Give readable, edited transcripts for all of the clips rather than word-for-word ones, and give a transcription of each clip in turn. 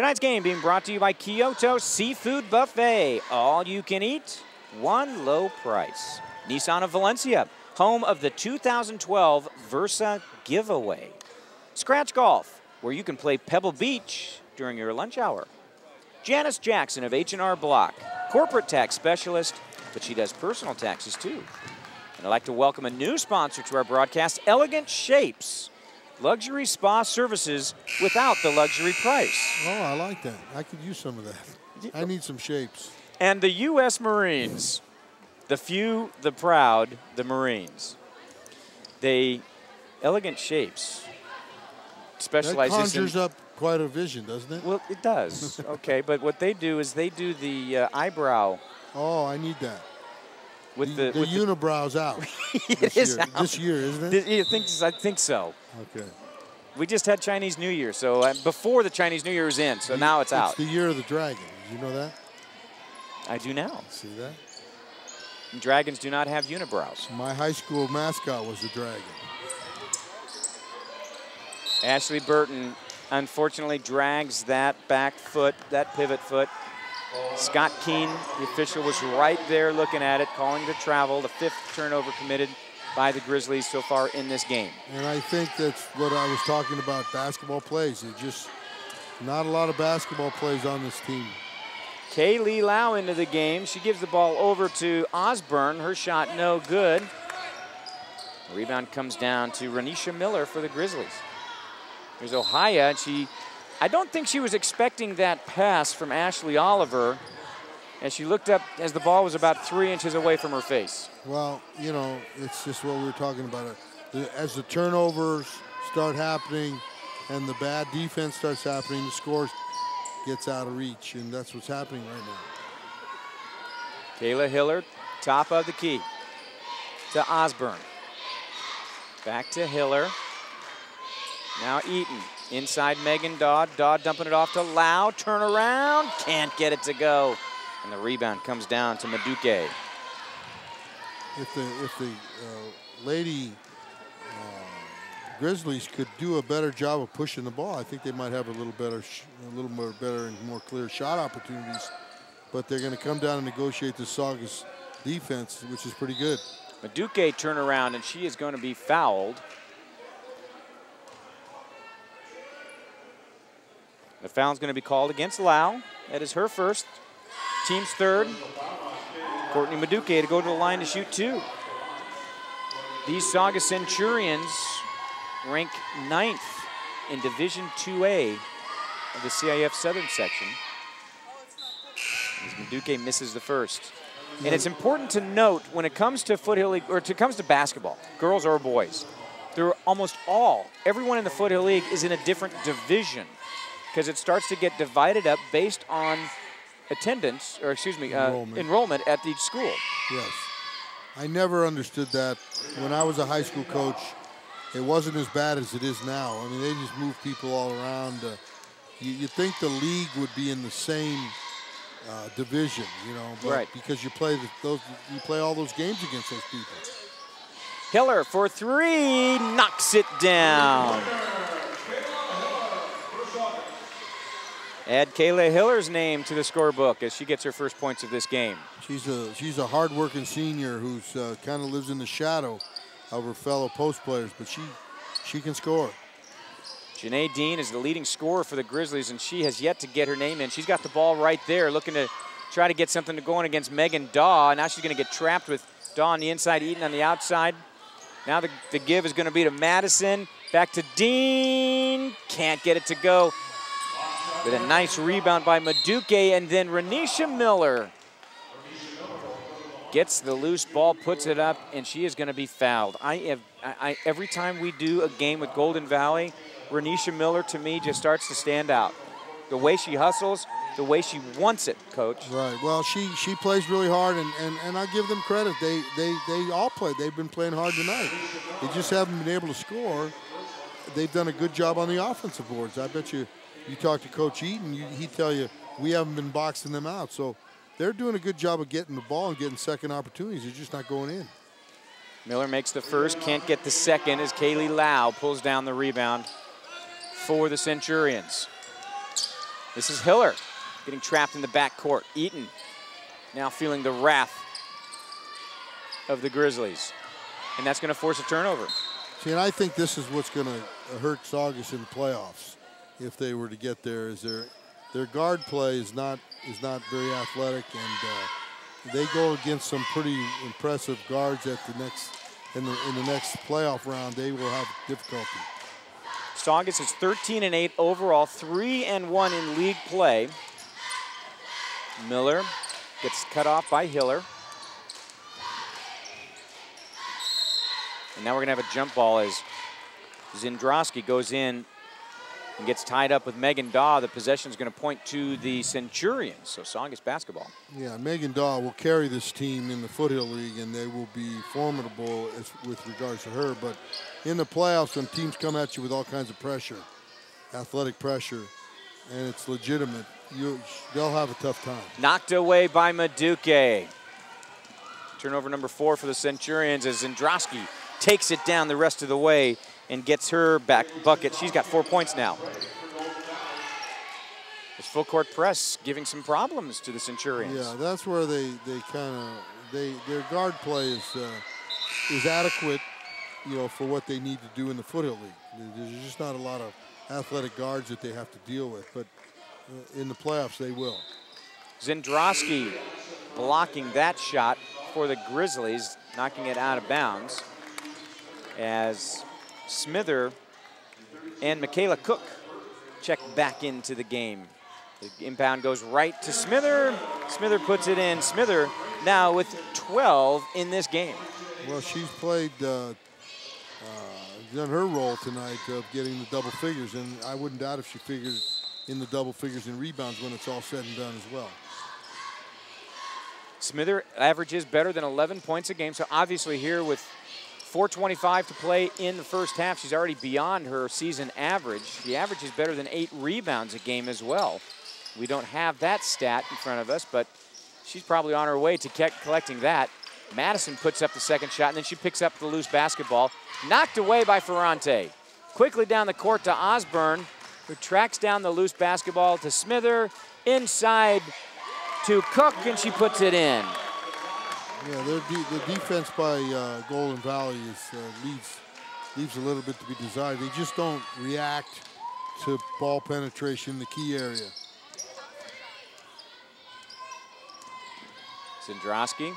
Tonight's game being brought to you by Kyoto Seafood Buffet. All you can eat, one low price. Nissan of Valencia, home of the 2012 Versa giveaway. Scratch Golf, where you can play Pebble Beach during your lunch hour. Janice Jackson of H&R Block, corporate tax specialist, but she does personal taxes too. And I'd like to welcome a new sponsor to our broadcast, Elegant Shapes. Luxury spa services without the luxury price. Oh, I like that. I could use some of that. I need some shapes. And the U.S. Marines, the few, the proud, the Marines. Elegant Shapes specializes that conjures up quite a vision, doesn't it? Well, it does. Okay, but what they do is they do the eyebrow. Oh, I need that. With the unibrows out. It is out. This year, isn't it? I think so. Okay. We just had Chinese New Year, so before the Chinese New Year was in, so now it's out. It's the year of the dragon. Did you know that? I do now. See that? And dragons do not have unibrows. My high school mascot was the dragon. Ashley Burton unfortunately drags that back foot, that pivot foot. Scott Keene, the official, was right there looking at it, calling the travel, the 5th turnover committed by the Grizzlies so far in this game. And I think that's what I was talking about, basketball plays. There's just not a lot of basketball plays on this team. Kaylee Lau into the game. She gives the ball over to Osborne. Her shot no good. The rebound comes down to Renisha Miller for the Grizzlies. There's Ohaya, and I don't think she was expecting that pass from Ashley Oliver as she looked up as the ball was about 3 inches away from her face. Well, you know, it's just what we were talking about. As the turnovers start happening and the bad defense starts happening, the score gets out of reach, and that's what's happening right now. Kayla Hiller, top of the key to Osborne. Back to Hiller. Now Eaton. Inside Megan Dodd. Dodd dumping it off to Lau. Turn around. Can't get it to go. And the rebound comes down to Maduke. If the Lady Grizzlies could do a better job of pushing the ball, I think they might have a little more better and more clear shot opportunities. But they're going to come down and negotiate the Saugus defense, which is pretty good. Maduke turn around, and she is going to be fouled. The foul's going to be called against Lau. That is her first, team's third. Courtney Maduke to go to the line to shoot 2. These Saugus Centurions rank 9th in Division 2A of the CIF Southern section. As Maduke misses the first. And it's important to note when it comes to Foothill League, or it comes to basketball, girls or boys, they're almost everyone in the Foothill League is in a different division, because it starts to get divided up based on attendance, or excuse me, enrollment at each school. Yes. I never understood that. When I was a high school coach, it wasn't as bad as it is now. I mean, they just move people all around. You'd think the league would be in the same division, you know, but right, because you play all those games against those people. Hiller for 3, knocks it down. Add Kayla Hiller's name to the scorebook as she gets her first points of this game. She's a hard-working senior who's kind of lives in the shadow of her fellow post players, but she can score. Janae Dean is the leading scorer for the Grizzlies, and she has yet to get her name in. She's got the ball right there, looking to try to get something going against Megan Daw. Now she's going to get trapped with Daw on the inside, Eaton on the outside. Now the give is going to be to Madison. Back to Dean. Can't get it to go. With a nice rebound by Maduke, and then Renisha Miller gets the loose ball, puts it up, and she is going to be fouled. Every time we do a game with Golden Valley, Renisha Miller, to me, just starts to stand out. The way she hustles, the way she wants it, Coach. Right. Well, she plays really hard, and I give them credit. They all play. They've been playing hard tonight. They just haven't been able to score. They've done a good job on the offensive boards. I bet you talk to Coach Eaton, he'd tell you we haven't been boxing them out. So they're doing a good job of getting the ball and getting second opportunities. They're just not going in. Miller makes the first, can't get the second as Kaylee Lau pulls down the rebound for the Centurions. This is Hiller getting trapped in the backcourt. Eaton now feeling the wrath of the Grizzlies. And that's going to force a turnover. See, and I think this is what's going to hurt Saugus in the playoffs if they were to get there. Is their guard play is not very athletic, and they go against some pretty impressive guards at the next in the next playoff round. They will have difficulty. Saugus is 13-8 overall, 3-1 in league play. Miller gets cut off by Hiller. And now we're going to have a jump ball as Zindrowski goes in and gets tied up with Megan Daw. The possession is going to point to the Centurions, so Saugus basketball. Yeah, Megan Daw will carry this team in the Foothill League, and they will be formidable with regards to her. But in the playoffs, when teams come at you with all kinds of pressure, athletic pressure, and it's legitimate, they'll have a tough time. Knocked away by Maduke. Turnover number 4 for the Centurions as Zindrowski takes it down the rest of the way and gets her back bucket. She's got 4 points now. This full court press giving some problems to the Centurions. Yeah, that's where their guard play is adequate, for what they need to do in the Foothill League. There's just not a lot of athletic guards that they have to deal with, but in the playoffs they will. Zindrowski blocking that shot for the Grizzlies, knocking it out of bounds as Smither and Michaela Cook check back into the game. The inbound goes right to Smither. Smither puts it in. Smither now with 12 in this game. Well, she's played, done her role tonight of getting the double figures, and I wouldn't doubt if she figures in the double figures in rebounds when it's all said and done as well. Smither averages better than 11 points a game, so obviously here with 4:25 to play in the first half, she's already beyond her season average. The average is better than 8 rebounds a game as well. We don't have that stat in front of us, but she's probably on her way to collecting that. Madison puts up the second shot, and then she picks up the loose basketball. Knocked away by Ferrante. Quickly down the court to Osborne, who tracks down the loose basketball to Smither. Inside to Cook, and she puts it in. Yeah, the defense by Golden Valley leaves a little bit to be desired. They just don't react to ball penetration in the key area. Zindrowski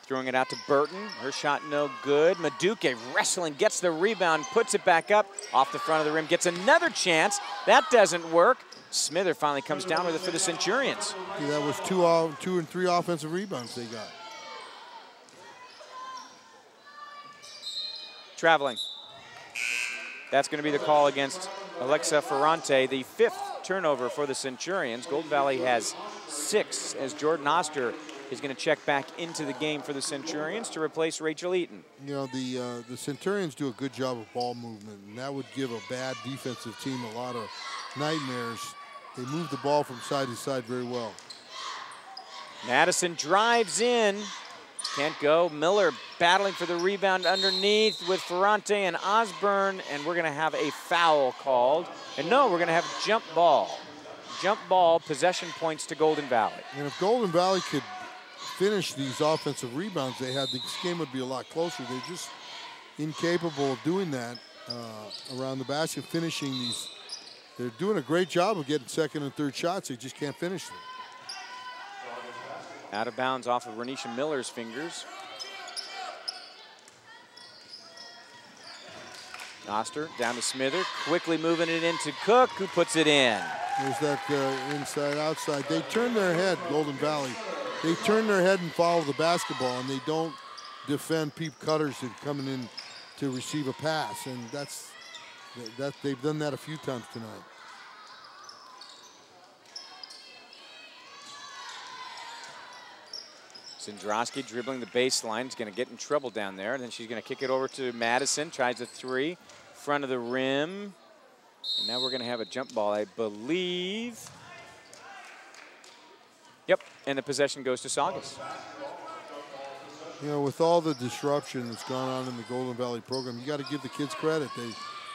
throwing it out to Burton. Her shot no good. Maduke wrestling, gets the rebound, puts it back up off the front of the rim, gets another chance. That doesn't work. Smither finally comes down with it for the Centurions. Yeah, that was two and three offensive rebounds they got. Traveling. That's going to be the call against Alexa Ferrante, the 5th turnover for the Centurions. Golden Valley has 6 as Jordan Oster is going to check back into the game for the Centurions to replace Rachel Eaton. You know, the Centurions do a good job of ball movement, and that would give a bad defensive team a lot of nightmares. They move the ball from side to side very well. Madison drives in. Can't go. Miller battling for the rebound underneath with Ferrante and Osborne, and we're going to have a foul called. And no, we're going to have jump ball. Jump ball, possession points to Golden Valley. And if Golden Valley could finish these offensive rebounds they had, this game would be a lot closer. They're just incapable of doing that around the basket, finishing these. They're doing a great job of getting second and third shots. They just can't finish them. Out of bounds off of Renisha Miller's fingers. Oster down to Smither, quickly moving it into Cook, who puts it in. There's that inside-outside. They turn their head, Golden Valley. They turn their head and follow the basketball, and they don't defend Peep Cutters that are coming in to receive a pass, and they've done that a few times tonight. Zindrowski dribbling the baseline. Is going to get in trouble down there. And then she's going to kick it over to Madison. Tries a three. Front of the rim. And now we're going to have a jump ball, I believe. Yep. And the possession goes to Saugus. You know, with all the disruption that's gone on in the Golden Valley program, you got to give the kids credit.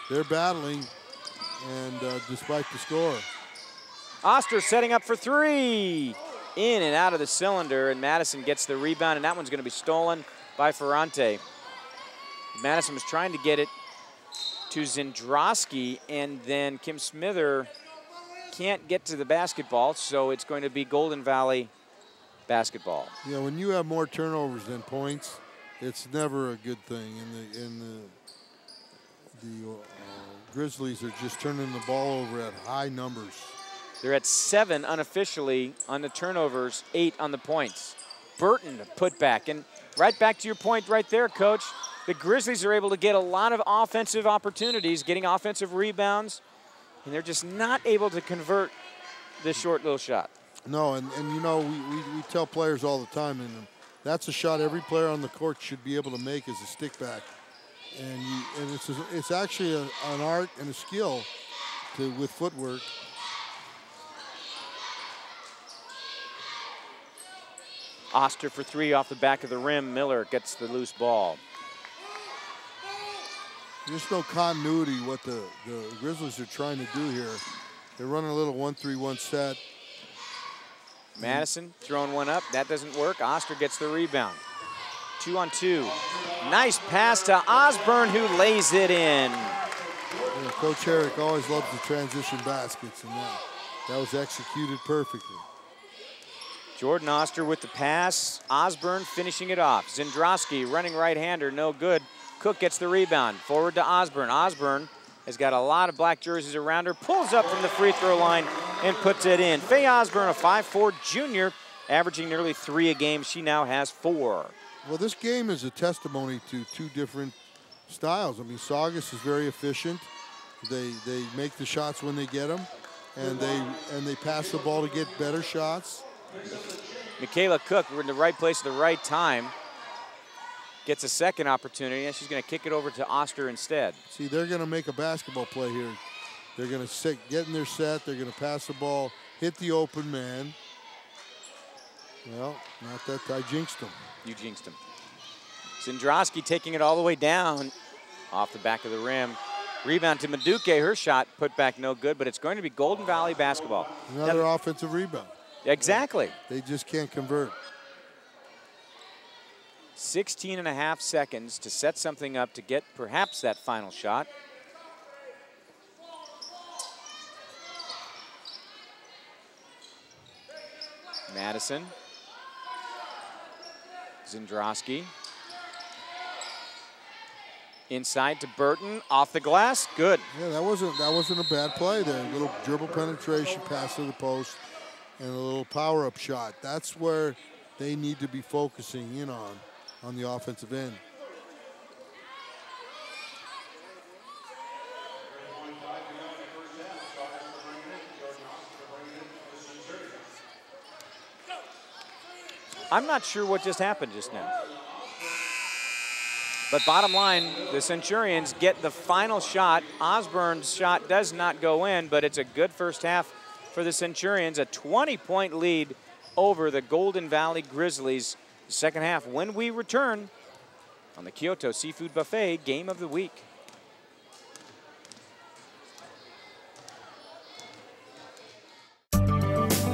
They're battling, and despite the score. Oster setting up for three. In and out of the cylinder, and Madison gets the rebound, and that one's going to be stolen by Ferrante. Madison was trying to get it to Zendrowski, and then Kim Smither can't get to the basketball, so it's going to be Golden Valley basketball. Yeah, when you have more turnovers than points, it's never a good thing. The Grizzlies are just turning the ball over at high numbers. They're at 7 unofficially on the turnovers, 8 on the points. Burton to put back, and right back to your point right there, Coach. The Grizzlies are able to get a lot of offensive opportunities, getting offensive rebounds, and they're just not able to convert this short little shot. No, and you know, we tell players all the time, and that's a shot every player on the court should be able to make as a stick back. And it's actually an art and a skill with footwork. Oster for three off the back of the rim. Miller gets the loose ball. There's no continuity what the Grizzlies are trying to do here. They're running a little 1-3-1 set. Madison throwing one up. That doesn't work. Oster gets the rebound. 2-on-2. Nice pass to Osborne, who lays it in. Yeah, Coach Herrick always loves the transition baskets, and that was executed perfectly. Jordan Oster with the pass. Osborne finishing it off. Zendrowski running right-hander, no good. Cook gets the rebound. Forward to Osborne. Osborne has got a lot of black jerseys around her. Pulls up from the free throw line and puts it in. Faye Osborne, a 5'4" junior, averaging nearly 3 a game. She now has 4. Well, this game is a testimony to two different styles. I mean, Saugus is very efficient. They make the shots when they get them, and they pass the ball to get better shots. Michaela Cook, we're in the right place at the right time. Gets a second opportunity, and she's going to kick it over to Oster instead. See, they're going to make a basketball play here. They're going to get in their set. They're going to pass the ball, hit the open man. Well, not that I jinxed them. You jinxed him. Zendrowski taking it all the way down off the back of the rim. Rebound to Maduke. Her shot put back no good, but it's going to be Golden Valley basketball. Another offensive rebound. Exactly. They just can't convert. 16.5 seconds to set something up to get perhaps that final shot. Madison. Zendrowski. Inside to Burton, off the glass, good. Yeah, that wasn't a bad play there. A little dribble penetration, pass to the post, and a little power-up shot. That's where they need to be focusing in on the offensive end. I'm not sure what just happened just now. But bottom line, the Centurions get the final shot. Osborne's shot does not go in, but it's a good first half for the Centurions. A 20-point lead over the Golden Valley Grizzlies. Second half when we return on the Kyoto Seafood Buffet Game of the Week.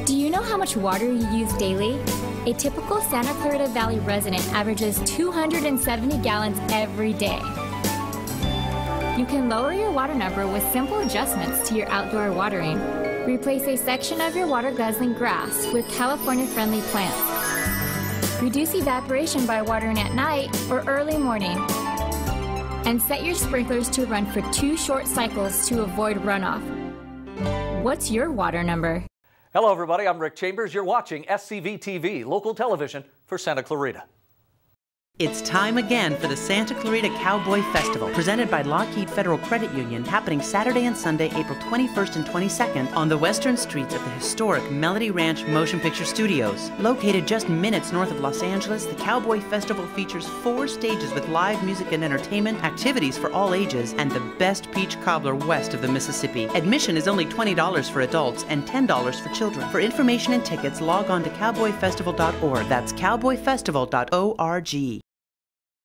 Do you know how much water you use daily? A typical Santa Clarita Valley resident averages 270 gallons every day. You can lower your water number with simple adjustments to your outdoor watering. Replace a section of your water guzzling grass with California-friendly plants. Reduce evaporation by watering at night or early morning. And set your sprinklers to run for 2 short cycles to avoid runoff. What's your water number? Hello, everybody. I'm Rick Chambers. You're watching SCV TV, local television for Santa Clarita. It's time again for the Santa Clarita Cowboy Festival, presented by Lockheed Federal Credit Union, happening Saturday and Sunday, April 21st and 22nd on the western streets of the historic Melody Ranch Motion Picture Studios. Located just minutes north of Los Angeles, the Cowboy Festival features 4 stages with live music and entertainment, activities for all ages, and the best peach cobbler west of the Mississippi. Admission is only $20 for adults and $10 for children. For information and tickets, log on to cowboyfestival.org. That's cowboyfestival.org.